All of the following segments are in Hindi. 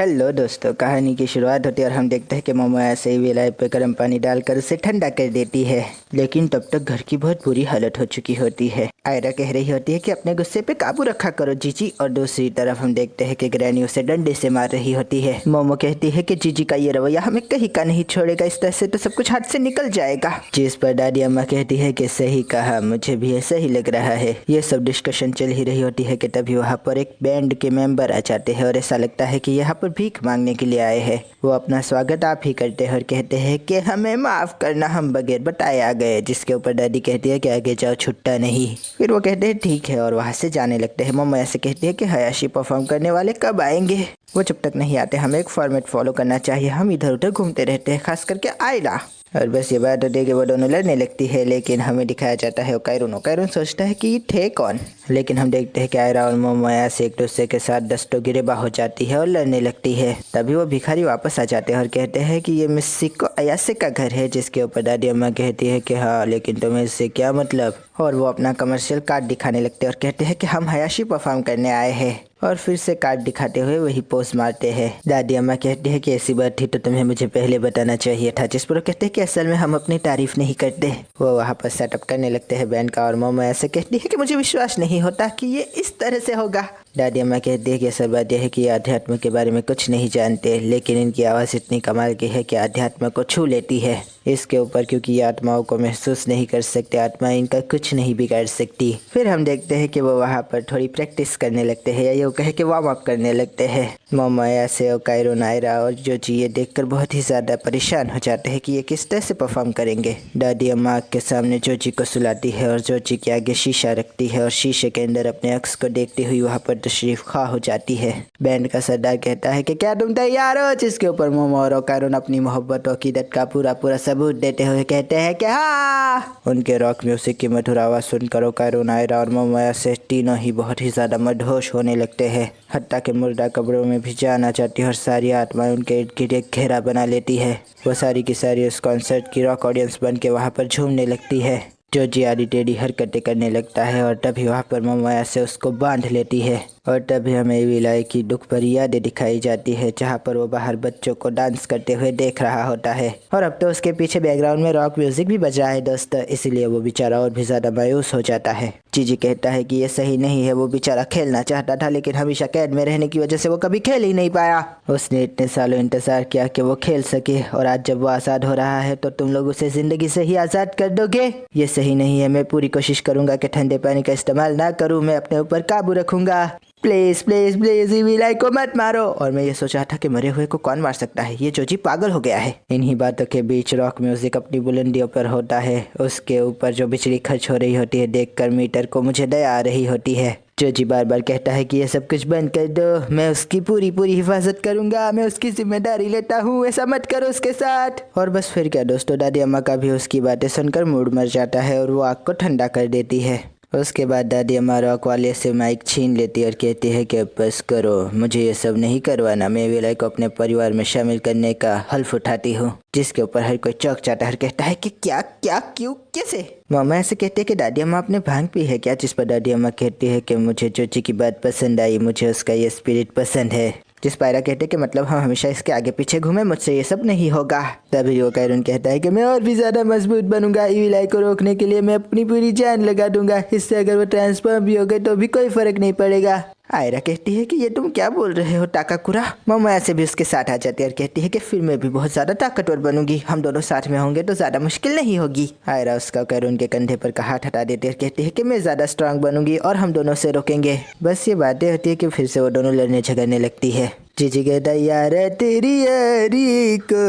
हेलो दोस्तों, कहानी की शुरुआत होती है और हम देखते हैं कि मोमो ऐसे ही वेलाय पे गर्म पानी डालकर उसे ठंडा कर देती है। लेकिन तब तक घर की बहुत बुरी हालत हो चुकी होती है। आयरा कह रही होती है कि अपने गुस्से पे काबू रखा करो जीजी, और दूसरी तरफ हम देखते हैं कि ग्रैनी उसे डंडे से मार रही होती है। मोमो कहती है कि जीजी का ये रवैया हमें कहीं का नहीं छोड़ेगा, इस तरह से तो सब कुछ हाथ से निकल जाएगा। जिस पर दादी अम्मा कहती है कि सही कहा, मुझे भी ऐसा ही लग रहा है। ये सब डिस्कशन चल ही रही होती है कि तभी वहाँ पर एक बैंड के मेंबर आ जाते हैं और ऐसा लगता है कि यहाँ पर भीख मांगने के लिए आए हैं। वो अपना स्वागत आप ही करते हैं और कहते हैं कि हमें माफ करना, हम बगैर बताए आ गए। जिसके ऊपर दादी कहती है कि आगे जाओ, छुट्टा नहीं। फिर वो कहते हैं ठीक है और वहाँ से जाने लगते हैं। मम्मा ऐसे कहती है कि हयाशी परफॉर्म करने वाले कब आएंगे। वो जब तक नहीं आते हमें एक फॉर्मेट फॉलो करना चाहिए, हम इधर उधर घूमते रहते हैं, खास करके आयरा। और बस ये बात होती है कि वो दोनों लड़ने लगती है, लेकिन हमें दिखाया जाता है ओकायरून सोचता है कि ये थे कौन। लेकिन हम देखते हैं कि आयरा और मोमोया से एक दूसरे के साथ दस्तों गिरेबा हो जाती है और लड़ने लगती है। तभी वो भिखारी वापस आ जाते हैं और कहते हैं कि ये मिसिको अयासे का घर है। जिसके ऊपर दादी अम्मा कहती है कि हाँ, लेकिन तुम्हें इससे क्या मतलब। और वो अपना कमर्शियल कार्ड दिखाने लगते हैं और कहते हैं कि हम हयाशी परफॉर्म करने आए हैं, और फिर से कार्ड दिखाते हुए वही पोज मारते हैं। दादी अम्मा कहती है कि ऐसी बात थी तो तुम्हें मुझे पहले बताना चाहिए था। जिस पर वो कहते हैं कि असल में हम अपनी तारीफ नहीं करते। वो वहाँ पर सेटअप करने लगते हैं बैंड का, और मोमो ऐसे कहती है कि मुझे विश्वास नहीं होता कि ये इस तरह से होगा। दादी अम्मा कहती है कि असल बात यह है कि अध्यात्म के बारे में कुछ नहीं जानते, लेकिन इनकी आवाज़ इतनी कमाल की है कि अध्यात्म को छू लेती है। इसके ऊपर क्योंकि ये आत्माओं को महसूस नहीं कर सकते, आत्मा इनका कुछ नहीं बिगाड़ सकती। फिर हम देखते हैं कि वो वहाँ पर थोड़ी प्रैक्टिस करने लगते हैं, या यूँ कहे कि वार्म अप करने लगते हैं। मोमोया से ओकायरून, आयरा और जोजी ये देखकर बहुत ही ज़्यादा परेशान हो जाते हैं कि ये किस तरह से परफॉर्म करेंगे। दादी अम्मा के सामने जोजी को सुलाती है और जोजी के आगे शीशा रखती है और शीशे के अंदर अपने अक्स को देखती हुई वहाँ पर तशरीफ खा हो जाती है। बैंड का सरदार कहता है कि क्या तुम तैयार हो। जिसके ऊपर मोमो और ओकायरून अपनी मोहब्बत और अकीदत का पूरा सबूत देते हुए कहते हैं कि हाँ। उनके रॉक म्यूजिक की मधुर आवाज़ सुनकर ओकायरून, आयरा और मोमोया से तीनों ही बहुत ही ज़्यादा मदहोश होने लगते हैं। हत्ता के मुर्दा कब्रों में भी जान आ जाती है और सारी आत्माएं उनके इर्द गिर्द एक घेरा बना लेती है। वो सारी की सारी उस कॉन्सर्ट की रॉक ऑडियंस बन के वहाँ पर झूमने लगती है। जोजी आड़ी टेढ़ी हरकतें करने लगता है और तभी वहाँ पर मोमोया से उसको बांध लेती है। और तभी हमें विलय की दुख भरी यादें दिखाई जाती है, जहाँ पर वो बाहर बच्चों को डांस करते हुए देख रहा होता है। और अब तो उसके पीछे बैकग्राउंड में रॉक म्यूजिक भी बज रहा है दोस्तों, इसलिए वो बेचारा और भी ज़्यादा मायूस हो जाता है। जीजी कहता है कि ये सही नहीं है, वो बेचारा खेलना चाहता था लेकिन हमेशा कैद में रहने की वजह से वो कभी खेल ही नहीं पाया। उसने इतने सालों इंतजार किया कि वो खेल सके, और आज जब वो आज़ाद हो रहा है तो तुम लोग उसे ज़िंदगी से ही आज़ाद कर दोगे। ये सही नहीं है। मैं पूरी कोशिश करूँगा कि ठंडे पानी का इस्तेमाल ना करूँ, मैं अपने ऊपर काबू रखूँगा। प्लीज प्लीज प्लीज विलय को मत मारो। और मैं ये सोच रहा था कि मरे हुए को कौन मार सकता है, ये जोजी पागल हो गया है। इन्हीं बातों के बीच रॉक म्यूजिक अपनी बुलंदियों पर होता है। उसके ऊपर जो बिजली खर्च हो रही होती है देखकर मीटर को मुझे दया आ रही होती है। जोजी बार बार कहता है कि ये सब कुछ बंद कर दो, मैं उसकी पूरी हिफाजत करूंगा, मैं उसकी जिम्मेदारी लेता हूँ, ऐसा मत करो उसके साथ। और बस फिर क्या दोस्तों, दादी अम्मा का भी उसकी बातें सुनकर मूड मर जाता है और वो आग को ठंडा कर देती है। उसके बाद दादी अम्मा रॉक वाले से माइक छीन लेती है और कहती है कि बस करो, मुझे ये सब नहीं करवाना, मैं विलय को अपने परिवार में शामिल करने का हल्फ उठाती हूँ। जिसके ऊपर हर कोई चौंक जाता है, कहता है कि क्या क्या क्यों कैसे। मामा ऐसे कहते हैं कि दादी अम्मा आपने भांग पी है क्या। जिस पर दादी अम्मा कहती है कि मुझे जोजी की बात पसंद आई, मुझे उसका ये स्पिरिट पसंद है। जिस पायरा कहते कि मतलब हम हमेशा इसके आगे पीछे घूमे, मुझसे ये सब नहीं होगा। तभी ओकायरून कहता है कि मैं और भी ज्यादा मजबूत बनूंगा, विलय को रोकने के लिए मैं अपनी पूरी जान लगा दूंगा, इससे अगर वो ट्रांसफॉर्म भी हो गए तो भी कोई फर्क नहीं पड़ेगा। आयरा कहती है कि ये तुम क्या बोल रहे हो टाकाकुरा। मम्मा ऐसे भी उसके साथ आ जाती है और कहती है कि फिर मैं भी बहुत ज्यादा ताकतवर बनूंगी, हम दोनों साथ में होंगे तो ज्यादा मुश्किल नहीं होगी। आयरा उसका ओकायरून के कंधे पर का हाथ हटा देती है और कहती है कि मैं ज्यादा स्ट्रांग बनूंगी और हम दोनों से रोकेंगे। बस ये बातें होती है कि फिर से वो दोनों लड़ने झगड़ने लगती है। जीजी कहता है यार तेरी यारी को।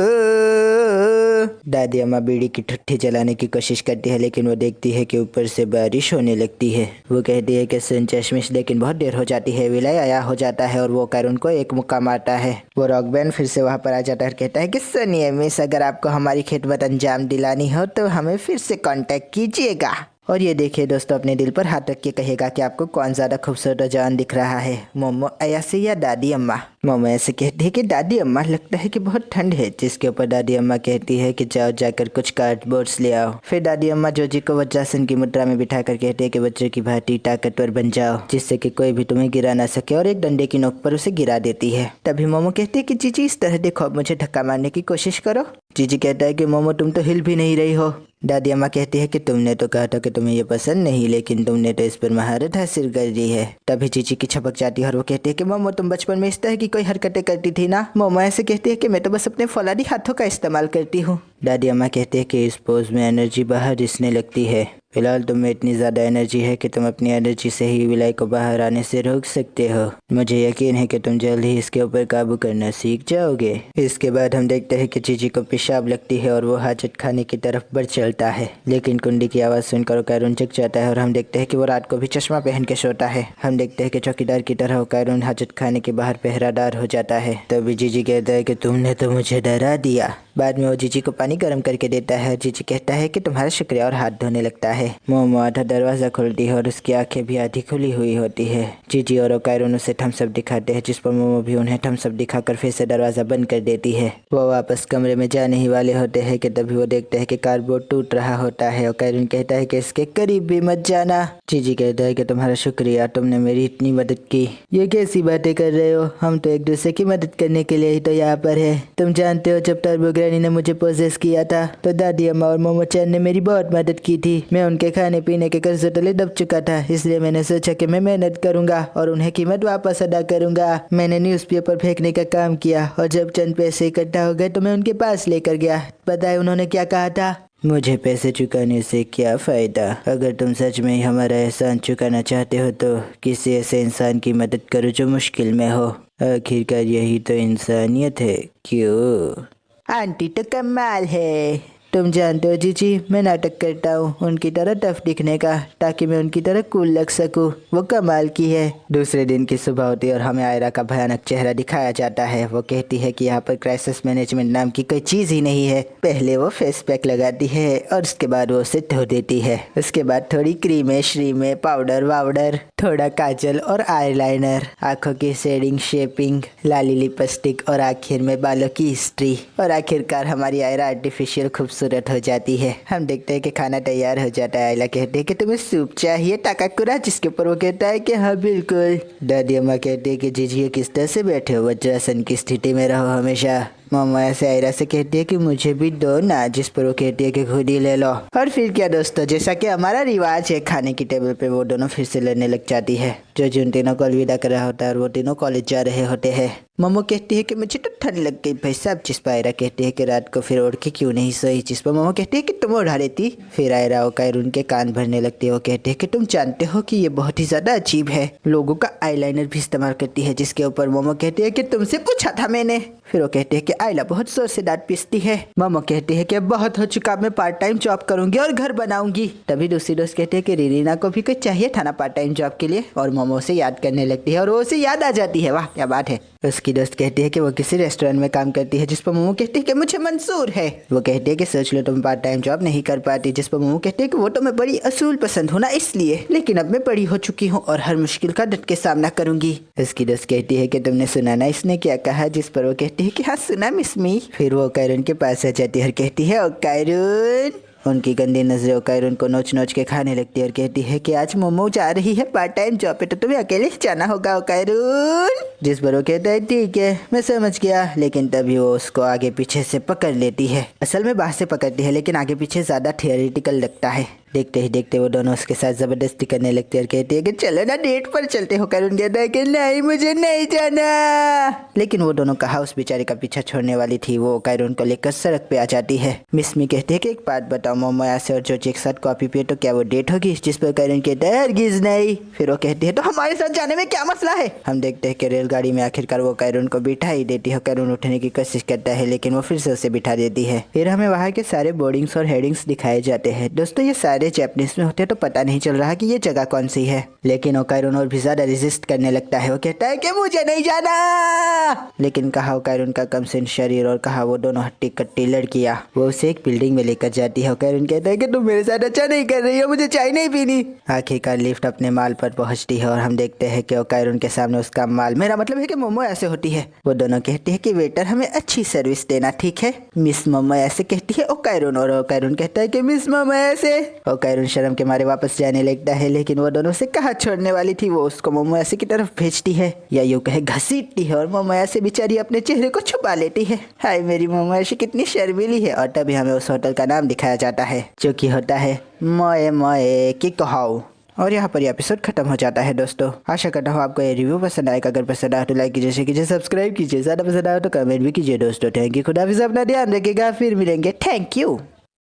दादी अम्मा बीड़ी की ठुट्ठी जलाने की कोशिश करती है, लेकिन वो देखती है कि ऊपर से बारिश होने लगती है। वो कहती है कि सुन चश्मिश, लेकिन बहुत देर हो जाती है। विलय आया हो जाता है और वो ओकायरून को एक मुक्का मारता है। वो रॉक बैंड फिर से वहाँ पर आ जाता है और कहता है कि सुनिए मिस, अगर आपको हमारी खिदमत अंजाम दिलानी हो तो हमें फिर से कांटेक्ट कीजिएगा। और ये देखिए दोस्तों, अपने दिल पर हाथ रख के कहेगा कि आपको कौन ज्यादा खूबसूरत और जवान दिख रहा है, मोमो अयासे या दादी अम्मा। मोमो ऐसे कहती है कि दादी अम्मा लगता है कि बहुत ठंड है, जिसके ऊपर दादी अम्मा कहती है कि जाओ जाकर कुछ कार्डबोर्ड्स ले आओ। फिर दादी अम्मा जोजी को वज्रासन की मुद्रा में बिठा कर कहते हैं कि बच्चे की भांति ताकतवर बन जाओ, जिससे कि कोई भी तुम्हें गिरा ना सके, और एक डंडे की नोक पर उसे गिरा देती है। तभी मोमो कहती है कि जीजी इस तरह देखो, मुझे धक्का मारने की कोशिश करो। जीजी कहता है कि मोमो तुम तो हिल भी नहीं रही हो। दादी अम्मा कहती है कि तुमने तो कहा था कि तुम्हें ये पसंद नहीं, लेकिन तुमने तो इस पर महारत हासिल कर ली है। तभी जीजी की छपक जाती है और वो कहती है कि मोमो तुम बचपन में इस तरह की कोई हरकतें करती थी ना। मोमो ऐसे कहती है कि मैं तो बस अपने फौलादी हाथों का इस्तेमाल करती हूँ। दादी अम्मा कहती है कि इस पोज में एनर्जी बाहर रिसने लगती है। फिलहाल तुम में इतनी ज़्यादा एनर्जी है कि तुम अपनी एनर्जी से ही विलाई को बाहर आने से रोक सकते हो। मुझे यकीन है कि तुम जल्द ही इसके ऊपर काबू करना सीख जाओगे। इसके बाद हम देखते हैं कि जीजी को पेशाब लगती है और वो हाजत खाने की तरफ बढ़ चलता है, लेकिन कुंडी की आवाज़ सुनकर कैरून जग जाता है और हम देखते हैं कि वो रात को भी चश्मा पहन के सोता है। हम देखते हैं कि चौकीदार की तरह कैरून हाजत खाने के बाहर पहरादार हो जाता है। तभी जीजी कहता है कि तुमने तो मुझे डरा दिया। बाद में वो जीजी को पानी गर्म करके देता है। जीजी कहता है कि तुम्हारा शुक्रिया और हाथ धोने लगता है। मोमो आधा दरवाजा खोलती है और उसकी आंखें भी आधी खुली हुई होती है। जीजी और कैरून उसे थम्स अप दिखाते हैं, जिस पर मोमो भी उन्हें थम्स अप दिखाकर फिर से दरवाजा बंद कर देती है। वो वापस कमरे में जाने ही वाले होते हैं कि तभी वो देखते हैं कि कार्डबोर्ड टूट रहा होता है और कैरून कहता है कि इसके करीब भी मत जाना। जीजी कहता है कि तुम्हारा शुक्रिया, तुमने मेरी इतनी मदद की। ये कैसी बातें कर रहे हो, हम तो एक दूसरे की मदद करने के लिए ही तो यहाँ पर है। तुम जानते हो जब टर्बो ग्रैनी ने मुझे पोजेस किया था तो दादी अम्मा और मोमो चैन ने मेरी बहुत मदद की थी। मैं उनके खाने पीने के कर्ज तले दब चुका था, इसलिए मैंने सोचा कि मैं मेहनत करूंगा और उन्हें कीमत वापस अदा करूंगा। मैंने न्यूज़पेपर फेंकने का काम किया और जब चंद पैसे इकट्ठा हो गए तो मैं उनके पास लेकर गया। पता है उन्होंने क्या कहा था? मुझे पैसे चुकाने से क्या फ़ायदा, अगर तुम सच में ही हमारा एहसान चुकाना चाहते हो तो किसी ऐसे इंसान की मदद करो जो मुश्किल में हो। आखिरकार यही तो इंसानियत है, क्यों? आंटी तो कमाल है। तुम जानते हो जीजी, मैं नाटक करता हूँ उनकी तरह टफ दिखने का, ताकि मैं उनकी तरह कूल लग सकूँ। वो कमाल की है। दूसरे दिन की सुबह होती है और हमें आयरा का भयानक चेहरा दिखाया जाता है। वो कहती है कि यहाँ पर क्राइसिस मैनेजमेंट नाम की कोई चीज़ ही नहीं है। पहले वो फेस पैक लगाती है और उसके बाद वो उसे धो देती है। उसके बाद थोड़ी क्रीमें श्रीमें, पाउडर वाउडर, थोड़ा काजल और आईलाइनर, आंखों की शेडिंग शेपिंग, लाली लिपस्टिक और आखिर में बालों की हिस्ट्री, और आखिरकार हमारी आयरा आर्टिफिशियल खूबसूरत हो जाती है। हम देखते हैं कि खाना तैयार हो जाता है। आयला कहते हैं कि तुम्हें सूप चाहिए टाकाकुरा, जिसके ऊपर वो कहता है कि हाँ बिल्कुल। दादी अम्मा कहते हैं कि जीजी किस तरह से बैठे हो, वज्रासन की स्थिति में रहो हमेशा। मामा ऐसे आयरा से कहती है कि मुझे भी दो ना, जिस पर वो कहती है कि खुद ही ले लो। और फिर क्या दोस्तों, जैसा कि हमारा रिवाज है, खाने की टेबल पे वो दोनों फिर से लड़ने लग जाती है। जो जिन तीनों को अलविदा कर रहा होता है और वो तीनों कॉलेज जा रहे होते हैं। मोमो कहती है कि मुझे तो ठंड लग गई भाई साहब, जिस पर आयरा कहती है कि रात को फिर ओढ़ के क्यों नहीं सोई, जिस पर मोमो कहती है कि तुम ओढ़ा लेती। फिर आयरा और कैरून के कान भरने लगती है। वो कहते हैं कि तुम जानते हो कि ये बहुत ही ज्यादा अजीब है, लोगों का आईलाइनर भी इस्तेमाल करती है, जिसके ऊपर मोमो कहती है कि तुमसे पूछा था मैंने। फिर वो कहते हैं कि आयला बहुत जोर से दांत पीसती है। मोमो कहती है कि बहुत हो चुका, मैं पार्ट टाइम जॉब करूंगी और घर बनाऊंगी। तभी दूसरी दोस्त कहती है कि रीना को भी कुछ चाहिए था ना पार्ट टाइम जॉब के लिए, और मोमो से याद करने लगती है और वो उसे याद आ जाती है। वाह क्या बात है। उसकी दोस्त कहती है कि वो किसी रेस्टोरेंट में काम करती है, जिस पर मोमो कहती है कि मुझे मंजूर है। वो कहती है कि सोच लो तुम पार्ट टाइम जॉब नहीं कर पाती, जिस पर मोमो कहती है कि वो तो मैं बड़ी असूल पसंद हूँ ना इसलिए, लेकिन अब मैं बड़ी हो चुकी हूँ और हर मुश्किल का डट के सामना करूंगी। उसकी दोस्त कहती है कि तुमने सुना ना इसने क्या कहा, जिस पर वो कहती है कि हाँ सुना मिस मी। फिर वो कैरून के पास आ जाती है और कहती है ओ कैरून। उनकी गंदी नजरें कैरून को नोच नोच के खाने लगती है और कहती है कि आज मोमो जा रही है पार्ट टाइम जॉब पे, तो तुम्हें अकेले ही जाना होगा कैरून। जिस पर वो कहता है ठीक है मैं समझ गया, लेकिन तभी वो उसको आगे पीछे से पकड़ लेती है। असल में बाहर से पकड़ती है, लेकिन आगे पीछे ज्यादा थियोरिटिकल लगता है। देखते ही देखते वो दोनों उसके साथ जबरदस्ती करने लगती है और कहती है कि चलो ना डेट पर चलते हो। कैरून कहता है कि नहीं मुझे नहीं जाना, लेकिन वो दोनों कहा उस बेचारे का पीछा छोड़ने वाली थी। वो कैरून को लेकर सड़क पे आ जाती है। मिस मी कहती है कि एक बात बताओ, मोमो ऐसे और जोजी एक साथ कॉफी पिए तो क्या वो डेट होगी, जिस पर कैरून कहता है हरगिज नहीं। फिर वो कहती है तो हमारे साथ जाने में क्या मसला है। हम देखते हैं कि रेलगाड़ी में आखिरकार वो कैरून को बिठा ही देती है। कैरून उठने की कोशिश करता है, लेकिन वो फिर से उसे बिठा देती है। फिर हमें वहाँ के सारे बोर्डिंग्स और हेडिंग्स दिखाए जाते हैं। दोस्तों ये सारे सारे जैपनीज में होते तो पता नहीं चल रहा कि ये जगह कौन सी है। लेकिन ओकायरन और भी ज्यादा रेजिस्ट करने लगता है। वो कहता है कि मुझे नहीं जाना। लेकिन कहा ओकायरन का कमसिन शरीर और कहा वो दोनों हट्टी कट्टी लड़कियां वो उसे एक बिल्डिंग में लेकर जाती है। ओकायरन कहता है कि तुम मेरे साथ अच्छा नहीं कर रही हो, मुझे चाय नहीं पीनी। आखिरकार लिफ्ट अपने माल पर पहुंचती है और हम देखते हैं कि ओकायरन के सामने उसका माल, मेरा मतलब है कि मोमो ऐसे होती है। वो दोनों कहती है कि वेटर हमें अच्छी सर्विस देना, ठीक है। मिस मोमो ऐसे कहती है ओकायरन और ओकायरन कहता है कि मिस मोमो ऐसे। ओकायरन शर्म के मारे वापस जाने लगता है, लेकिन वो दोनों से कहा छोड़ने वाली थी, वो उसको मोमो ऐसे की तरफ भेजती है या यूं कहे घसीटती है और मोमो ऐसे बेचारी अपने चेहरे को छुपा लेती है। हाय मेरी मोमो ऐसे कितनी शर्मीली है। और तभी हमें उस होटल का नाम दिखाया जाता है जो कि होता है मोए मोए किकोहाउ। और यहाँ पर ये एपिसोड खत्म हो जाता है। दोस्तों आशा करता हूँ आपको ये रिव्यू पसंद आएगा। अगर पसंद आए तो लाइक कीजिए, सब्सक्राइब कीजिए, ज्यादा पसंद आए तो कमेंट भी कीजिए। दोस्तों थैंक यू, खुदा हाफिज़, अपना ध्यान रखिएगा, फिर मिलेंगे। Thank you.